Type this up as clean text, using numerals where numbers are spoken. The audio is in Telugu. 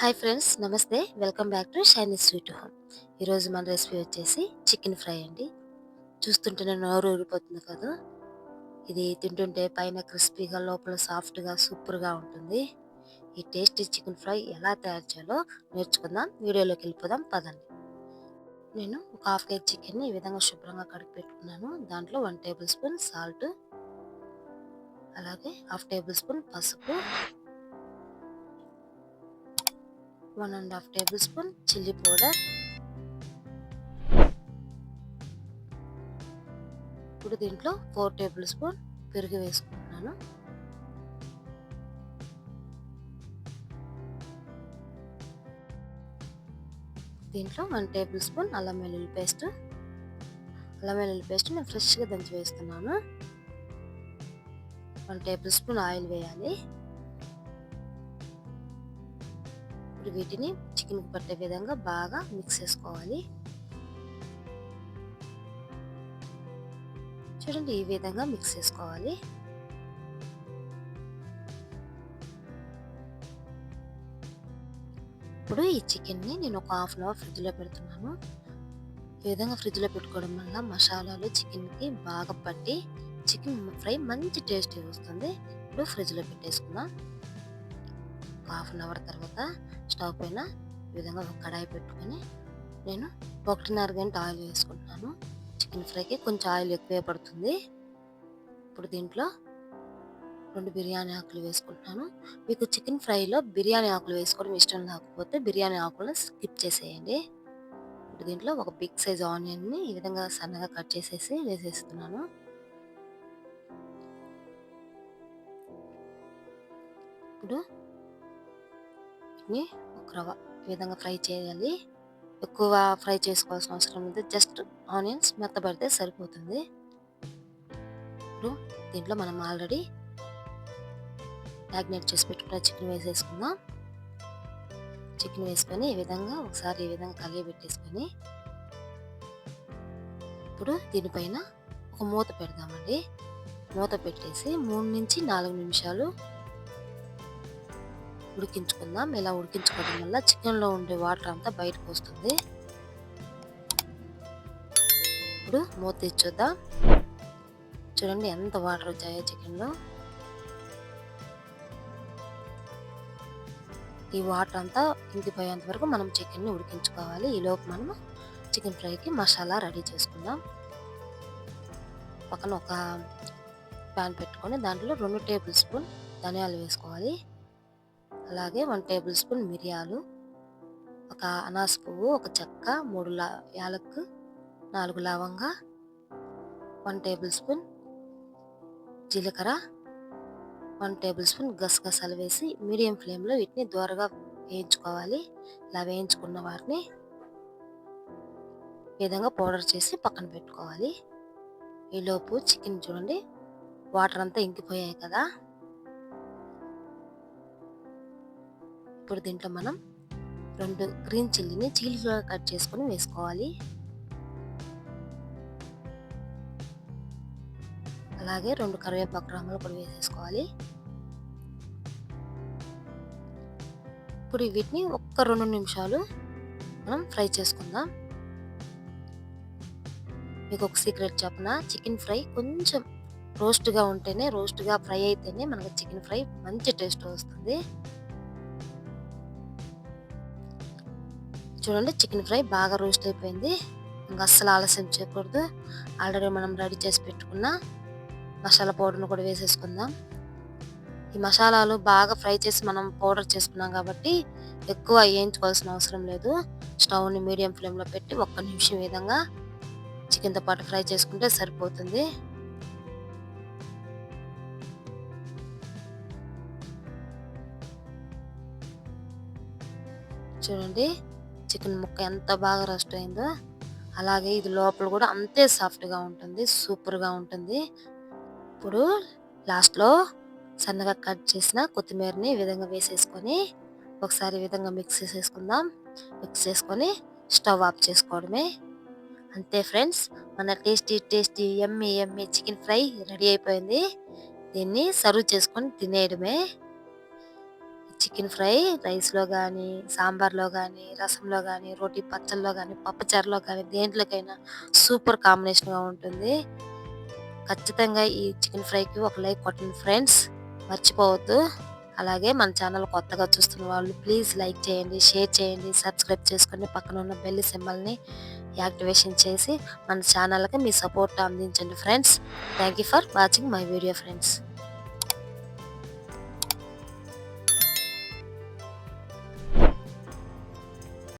హాయ్ ఫ్రెండ్స్, నమస్తే. Welcome back to shiny sweet home. ఈరోజు మన రెసిపీ వచ్చేసి చికెన్ ఫ్రై అండి. చూస్తుంటేనే నోరు ఊరిపోతుంది కదా. ఇది తింటుంటే పైన క్రిస్పీగా లోపల సాఫ్ట్గా సూపర్గా ఉంటుంది. ఈ టేస్టీ చికెన్ ఫ్రై ఎలా తయారు చేయాలో నేర్చుకుందాం. వీడియోలోకి వెళ్ళిపోదాం పదండి. నేను ఒక హాఫ్ కేజీ చికెన్ని ఈ విధంగా శుభ్రంగా కడిగి పెట్టుకున్నాను. దాంట్లో 1 టేబుల్ స్పూన్ సాల్ట్, అలాగే హాఫ్ టేబుల్ స్పూన్ పసుపు, 1.5 టేబుల్ స్పూన్ చిల్లీ పౌడర్. ఇప్పుడు దీంట్లో 4 టేబుల్ స్పూన్ పెరుగు వేసుకుంటున్నాను. దీంట్లో 1 టేబుల్ స్పూన్ అల్లం వెల్లుల్లి పేస్ట్. నేను ఫ్రెష్గా దంచి వేస్తున్నాను. 1 టేబుల్ స్పూన్ ఆయిల్ వేయాలి. ఇప్పుడు వీటిని చికెన్కి పట్టే విధంగా బాగా మిక్స్ చేసుకోవాలి. చూడండి, ఈ విధంగా మిక్స్ చేసుకోవాలి. ఇప్పుడు ఈ చికెన్ని నేను ఒక హాఫ్ అన్ అవర్ ఫ్రిడ్జ్లో పెడుతున్నాను. ఈ విధంగా ఫ్రిడ్జ్లో పెట్టుకోవడం వల్ల మసాలాలు చికెన్కి బాగా పట్టి చికెన్ ఫ్రై మంచి టేస్ట్ వస్తుంది. ఇప్పుడు ఫ్రిడ్జ్లో పెట్టేసుకుందాం. ఒక హాఫ్ అన్ అవర్ తర్వాత స్టవ్ పైన ఈ విధంగా ఒక కడాయి పెట్టుకొని నేను 1.5 గంట ఆయిల్ వేసుకుంటున్నాను. చికెన్ ఫ్రైకి కొంచెం ఆయిల్ ఎక్కువే పడుతుంది. ఇప్పుడు దీంట్లో 2 బిర్యానీ ఆకులు వేసుకుంటున్నాను. మీకు చికెన్ ఫ్రైలో బిర్యానీ ఆకులు వేసుకోవడం ఇష్టం లేకపోతే బిర్యానీ ఆకులను స్కిప్ చేసేయండి. ఇప్పుడు దీంట్లో ఒక బిగ్ సైజ్ ఆనియన్ని ఈ విధంగా సన్నగా కట్ చేసేసి వేసేస్తున్నాను. ఇప్పుడు వీటిని ఈ విధంగా ఫ్రై చేయాలి. ఎక్కువ ఫ్రై చేసుకోవాల్సిన అవసరం లేదు. జస్ట్ ఆనియన్స్ మెత్తబడితే సరిపోతుంది. ఇప్పుడు దీంట్లో మనం ఆల్రెడీ మ్యాగ్నేట్ చేసి పెట్టుకున్న చికెన్ వేసేసుకుందాం. చికెన్ వేసుకొని ఈ విధంగా ఒకసారి ఈ విధంగా కలిగి పెట్టేసుకొని ఇప్పుడు దీనిపైన ఒక మూత పెడదామండి. మూత పెట్టేసి 3 నుంచి 4 నిమిషాలు ఉడికించుకుందాం. ఇలా ఉడికించుకోవడం వల్ల చికెన్లో ఉండే వాటర్ అంతా బయటకు వస్తుంది. ఇప్పుడు మూత తీసి చూద్దాం. చూడండి ఎంత వాటర్ వచ్చాయో చికెన్లో. ఈ వాటర్ అంతా ఇంకిపోయేంత వరకు మనం చికెన్ని ఉడికించుకోవాలి. ఈలోపు మనం చికెన్ ఫ్రైకి మసాలా రెడీ చేసుకుందాం. పక్కన ఒక ప్యాన్ పెట్టుకొని దాంట్లో 2 టేబుల్ స్పూన్ ధనియాలు వేసుకోవాలి. అలాగే 1 టేబుల్ స్పూన్ మిరియాలు, ఒక అనాస పువ్వు, ఒక చెక్క, 3 యాలక్కు, 4 లవంగ, 1 టేబుల్ స్పూన్ జీలకర్ర, 1 టేబుల్ స్పూన్ గసగసాలు వేసి మీడియం ఫ్లేమ్లో వీటిని దోరగా వేయించుకోవాలి. ఇలా వేయించుకున్న వాటిని ఈ విధంగా పౌడర్ చేసి పక్కన పెట్టుకోవాలి. ఈలోపు చికెన్ చూడండి వాటర్ అంతా ఇంకిపోయాయి కదా. ఇప్పుడు దీంట్లో మనం 2 గ్రీన్ చిల్లీని చీలికలుగా కట్ చేసుకొని వేసుకోవాలి. అలాగే 2 కరివేపాకు రెమ్మలు కూడా వేసేసుకోవాలి. ఇప్పుడు వీటిని ఒక్క 2 నిమిషాలు మనం ఫ్రై చేసుకుందాం. మీకు ఒక సీక్రెట్ చెప్పనా, చికెన్ ఫ్రై కొంచెం రోస్ట్గా ఫ్రై అయితేనే మనకు చికెన్ ఫ్రై మంచి టేస్ట్ వస్తుంది. చూడండి, చికెన్ ఫ్రై బాగా రోస్ట్ అయిపోయింది. ఇంకా అస్సలు ఆలస్యం చేయకూడదు. ఆల్రెడీ మనం రెడీ చేసి పెట్టుకున్న మసాలా పౌడర్ను కూడా వేసేసుకుందాం. ఈ మసాలాలు బాగా ఫ్రై చేసి మనం పౌడర్ చేసుకున్నాం కాబట్టి ఎక్కువ వేయించుకోవాల్సిన అవసరం లేదు. స్టవ్ని మీడియం ఫ్లేమ్లో పెట్టి 1 నిమిషం ఈ విధంగా చికెన్తో పాటు ఫ్రై చేసుకుంటే సరిపోతుంది. చూడండి చికెన్ ముక్క ఎంత బాగా రోస్ట్ అయిందో. అలాగే ఇది లోపల కూడా అంతే సాఫ్ట్గా ఉంటుంది, సూపర్గా ఉంటుంది. ఇప్పుడు లాస్ట్లో సన్నగా కట్ చేసిన కొత్తిమీరని ఈ విధంగా వేసేసుకొని ఒకసారి ఈ విధంగా మిక్స్ చేసుకొని స్టవ్ ఆఫ్ చేసుకోవడమే. అంతే ఫ్రెండ్స్, మన టేస్టీ యమ్మీ చికెన్ ఫ్రై రెడీ అయిపోయింది. దీన్ని సర్వ్ చేసుకొని తినేయడమే. చికెన్ ఫ్రై రైస్‌లో గానీ, సాంబార్‌లో గానీ, రసంలో గానీ, రోటి పచ్చడిలో గానీ, పప్పుచారులో గానీ దేంట్లోకైనా సూపర్ కాంబినేషన్‌గా ఉంటుంది. ఖచ్చితంగా ఈ చికెన్ ఫ్రైకి ఒక లైక్ కొట్టండి ఫ్రెండ్స్. మర్చిపోవద్దు. అలాగే మన ఛానల్ కొత్తగా చూస్తున్న వాళ్ళు ప్లీజ్ లైక్ చేయండి, షేర్ చేయండి, సబ్స్క్రైబ్ చేసుకొని పక్కన ఉన్న బెల్ సింబల్‌ని యాక్టివేషన్ చేసి మన ఛానల్‌కి మీ సపోర్ట్ అందించండి friends. Thank you for watching my video friends.